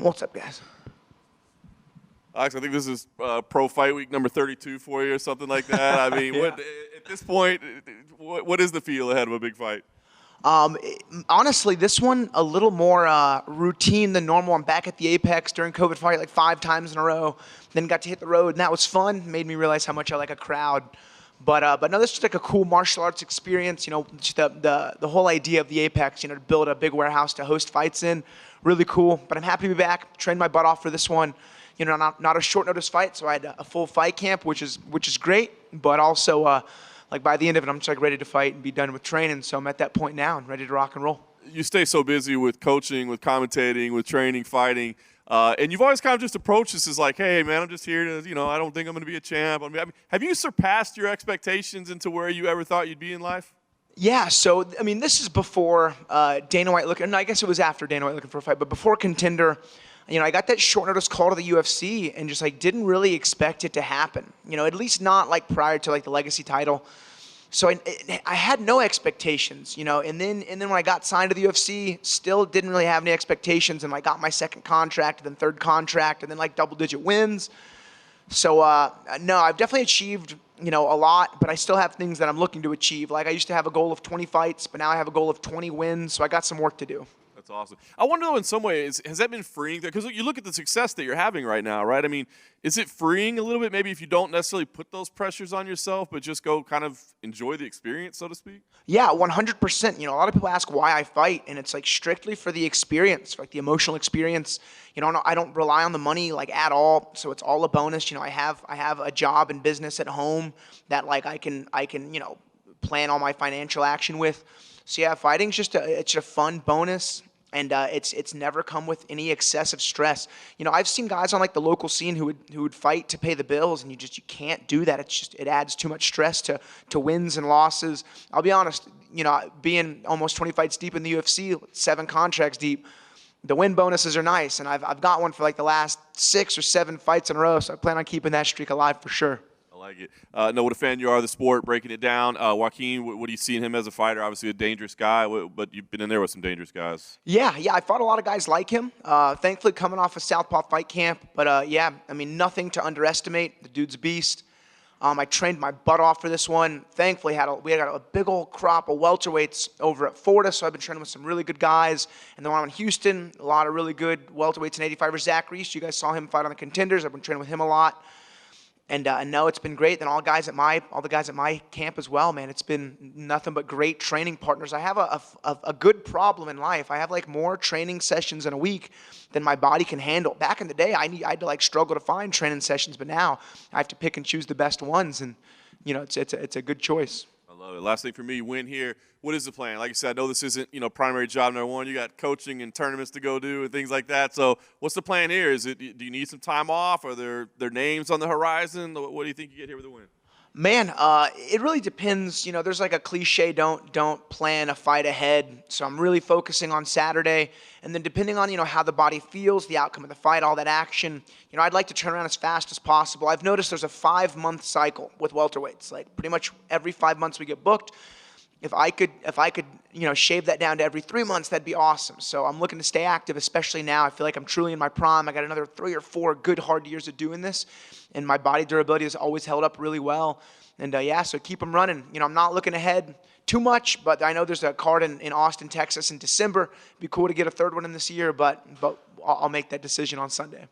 What's up, guys? Alex, I think this is pro fight week number 32 for you or something like that. I mean, Yeah. At this point, what is the feel ahead of a big fight? Honestly, this one a little more routine than normal. I'm back at the Apex during COVID fight like 5 times in a row. Then got to hit the road, and that was fun. Made me realize how much I like a crowd. But no, this is just like a cool martial arts experience. You know, just the whole idea of the Apex. You know, to build a big warehouse to host fights in, really cool. But I'm happy to be back. Trained my butt off for this one. You know, not a short notice fight, so I had a full fight camp, which is great. But also, like by the end of it, I'm just like ready to fight and be done with training. So I'm at that point now and ready to rock and roll. You stay so busy with coaching, with commentating, with training, fighting, and you've always kind of just approached this as like, hey, man, I'm just here to, you know, I don't think I'm going to be a champ. I mean, have you surpassed your expectations into where you ever thought you'd be in life? Yeah, so, I mean, this is before Dana White looking, no, I guess it was after Dana White looking for a fight, but before Contender. You know, I got that short notice call to the UFC and just like didn't really expect it to happen. You know, at least not like prior to like the Legacy title. So I had no expectations, you know, and then when I got signed to the UFC, still didn't really have any expectations, and I got my second contract, and then third contract, and then like double-digit wins. So no, I've definitely achieved, you know, a lot, but I still have things that I'm looking to achieve. Like I used to have a goal of 20 fights, but now I have a goal of 20 wins, so I got some work to do. That's awesome. I wonder, though, in some ways, has that been freeing? Because you look at the success that you're having right now, right? I mean, is it freeing a little bit, maybe if you don't necessarily put those pressures on yourself, but just go kind of enjoy the experience, so to speak? Yeah, 100%. You know, a lot of people ask why I fight, and it's like strictly for the experience, like the emotional experience. You know, I don't rely on the money like at all, so it's all a bonus. You know, I have a job and business at home that like I can you know, plan all my financial action with. So yeah, fighting's just it's a fun bonus. And it's never come with any excessive stress. You know, I've seen guys on like the local scene who would fight to pay the bills, and you can't do that. It adds too much stress to wins and losses. I'll be honest, you know, being almost 20 fights deep in the UFC, 7 contracts deep, the win bonuses are nice, and I've got one for like the last 6 or 7 fights in a row. So I plan on keeping that streak alive for sure. I like it. Know what a fan you are of the sport, breaking it down. Joaquin, what do you see in him as a fighter? Obviously a dangerous guy, but you've been in there with some dangerous guys. Yeah, I fought a lot of guys like him. Thankfully coming off a Southpaw fight camp. But yeah, I mean, nothing to underestimate. The dude's a beast. I trained my butt off for this one. Thankfully, we had a big old crop of welterweights over at Florida, so I've been training with some really good guys. And then when I'm in Houston, a lot of really good welterweights and 85ers. Zach Reese, you guys saw him fight on the Contenders. I've been training with him a lot. And no, it's been great. Then all the guys at my camp as well, man. It's been nothing but great training partners. I have a good problem in life. I have like more training sessions in a week than my body can handle. Back in the day, I had to like struggle to find training sessions, but now I have to pick and choose the best ones, and you know, it's a good choice. I love it. Last thing for me, win here. What is the plan? Like I said, I know this isn't, you know, primary job number one. You got coaching and tournaments to go do and things like that. So what's the plan here? Do you need some time off? Are there names on the horizon? What do you think you get here with a win? Man, it really depends. You know, there's like a cliche, don't plan a fight ahead. So I'm really focusing on Saturday. And then depending on, you know, how the body feels, the outcome of the fight, all that action, you know, I'd like to turn around as fast as possible. I've noticed there's a 5-month cycle with welterweights. Like pretty much every 5 months we get booked. If I could, you know, shave that down to every 3 months, that'd be awesome. So I'm looking to stay active, especially now. I feel like I'm truly in my prime. I got another 3 or 4 good, hard years of doing this, and my body durability has always held up really well. And yeah, so keep them running. You know, I'm not looking ahead too much, but I know there's a card in Austin, Texas in December. It'd be cool to get a 3rd one in this year, but I'll make that decision on Sunday.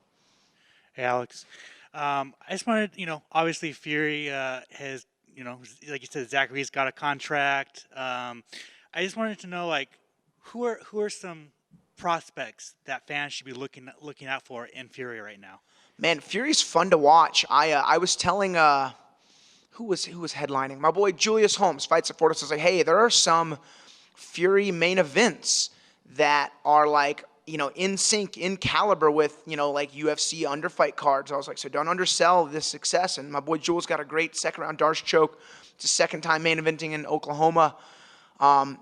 Hey, Alex. I just wanted, you know, obviously Fury has, you know, like you said, Zachary's got a contract. I just wanted to know, like, who are some prospects that fans should be looking out for in Fury right now? Man, Fury's fun to watch. I was telling who was headlining? My boy Julius Holmes fights at Florida. So I was like, hey, there are some Fury main events that are like, you know, in sync, in caliber with, you know, like UFC underfight cards. I was like, so don't undersell this success. And my boy Jules got a great 2nd-round Darce choke. It's his 2nd time main eventing in Oklahoma.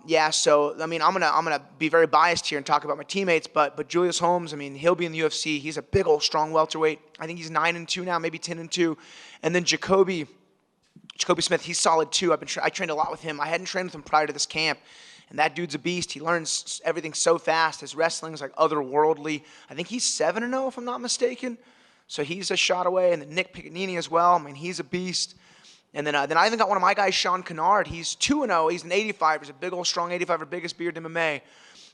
Yeah, so I mean, I'm gonna be very biased here and talk about my teammates, but Julius Holmes, I mean, he'll be in the UFC. He's a big old strong welterweight. I think he's 9-2 now, maybe 10-2. And then Jacoby Smith, he's solid too. I trained a lot with him. I hadn't trained with him prior to this camp. And that dude's a beast. He learns everything so fast. His wrestling's like otherworldly. I think he's 7-0 if I'm not mistaken. So he's a shot away. And then Nick Piccanini as well. I mean, he's a beast. And then I even got one of my guys, Sean Kennard. He's 2-0. He's an 85. He's a big old strong 85er, biggest beard in MMA.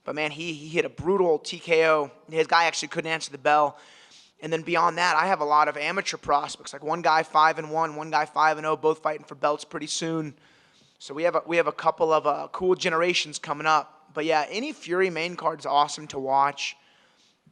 But man, he hit a brutal TKO. His guy actually couldn't answer the bell. And then beyond that, I have a lot of amateur prospects. Like one guy 5-1, one guy 5-0, both fighting for belts pretty soon. So we have a couple of cool generations coming up. But yeah, any Fury main card is awesome to watch.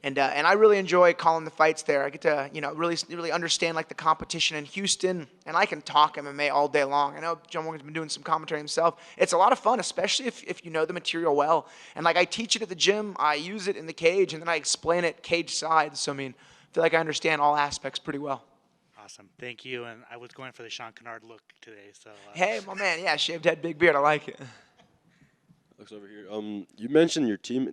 And I really enjoy calling the fights there. I get to, really understand like the competition in Houston, and I can talk MMA all day long. I know John Morgan's been doing some commentary himself. It's a lot of fun, especially if you know the material well. And like I teach it at the gym, I use it in the cage, and then I explain it cage side. So I mean, I feel like I understand all aspects pretty well. Awesome, thank you. And I was going for the Sean Kennard look today, so. Hey, my man, yeah, shaved head, big beard, I like it. Looks over here. You mentioned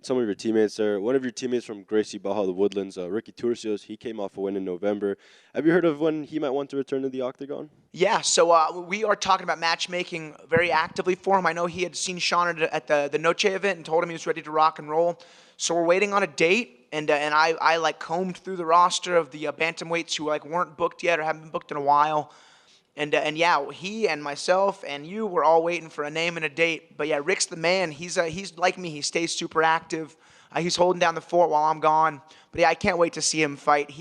some of your teammates there. One of your teammates from Gracie Baja, the Woodlands, Ricky Turcios, he came off a win in November. Have you heard of when he might want to return to the octagon? Yeah, so we are talking about matchmaking very actively for him. I know he had seen Sean at the Noche event and told him he was ready to rock and roll. So we're waiting on a date, and I like combed through the roster of the bantamweights who like weren't booked yet or haven't been booked in a while. And yeah, he and myself and you were all waiting for a name and a date. But yeah, Rick's the man. He's like me. He stays super active. He's holding down the fort while I'm gone. But yeah, I can't wait to see him fight.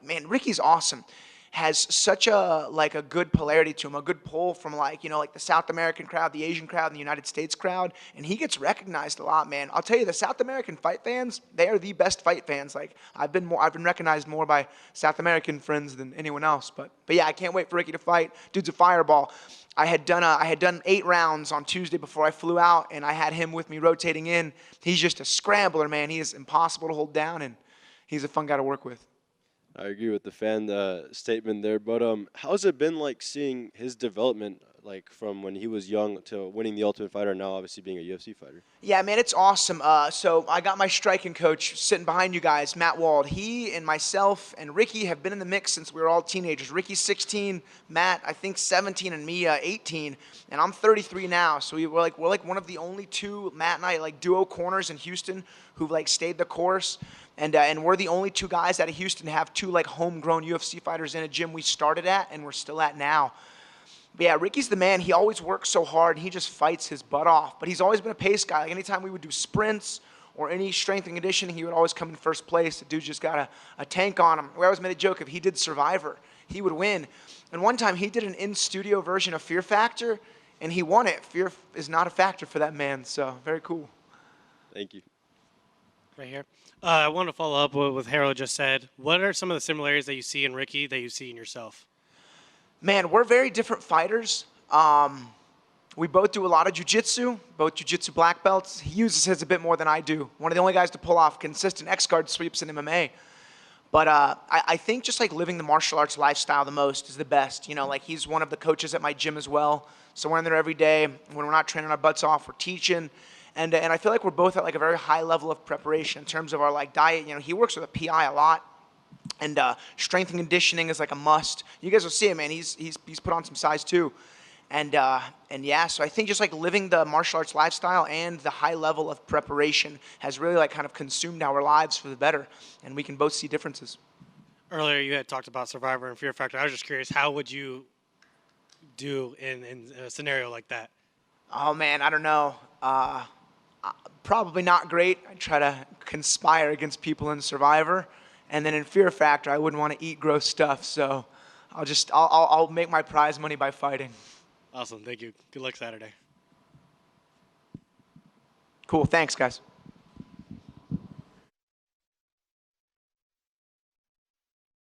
Man, Ricky's awesome. Has such a good polarity to him, a good pull from like the South American crowd, the Asian crowd, and the United States crowd, and he gets recognized a lot, man. I'll tell you, the South American fight fans, they are the best fight fans. Like I've been recognized more by South American friends than anyone else. But yeah, I can't wait for Ricky to fight. Dude's a fireball. I had done 8 rounds on Tuesday before I flew out, and I had him with me rotating in. He's just a scrambler, man. He is impossible to hold down, and he's a fun guy to work with. I agree with the fan statement there, but how's it been like seeing his development, like from when he was young to winning the Ultimate Fighter, and now obviously being a UFC fighter? Yeah, man, it's awesome. So I got my striking coach sitting behind you guys, Matt Wald. He and myself and Ricky have been in the mix since we were all teenagers. Ricky's 16, Matt I think 17, and me 18, and I'm 33 now. So we're like one of the only two, Matt and I, like duo corners in Houston who've like stayed the course. And we're the only 2 guys out of Houston to have 2 like homegrown UFC fighters in a gym we started at and we're still at now. But yeah, Ricky's the man. He always works so hard, and he just fights his butt off. But he's always been a pace guy. Like anytime we would do sprints or any strength and conditioning, he would always come in first place. The dude just got a tank on him. We always made a joke, if he did Survivor, he would win. And one time he did an in-studio version of Fear Factor, and he won it. Fear is not a factor for that man, so very cool. Thank you. Right here. I want to follow up with what Harold just said. What are some of the similarities that you see in Ricky that you see in yourself? Man, we're very different fighters. We both do a lot of jiu-jitsu, both jiu-jitsu black belts. He uses his a bit more than I do. One of the only guys to pull off consistent X-guard sweeps in MMA. But I think just like living the martial arts lifestyle the most is the best. Like he's one of the coaches at my gym as well. So we're in there every day. When we're not training our butts off, we're teaching. And I feel like we're both at like a very high level of preparation in terms of our like diet. He works with a PI a lot, and strength and conditioning is like a must. You guys will see him, man. He's put on some size too, and yeah. So I think just like living the martial arts lifestyle and the high level of preparation has really like kind of consumed our lives for the better, and we can both see differences. Earlier, you had talked about Survivor and Fear Factor. I was just curious, how would you do in a scenario like that? Oh man, I don't know. Probably not great. I try to conspire against people in Survivor, and then in Fear Factor, I wouldn't want to eat gross stuff. So I'll make my prize money by fighting. Awesome, thank you. Good luck Saturday. Cool, thanks guys.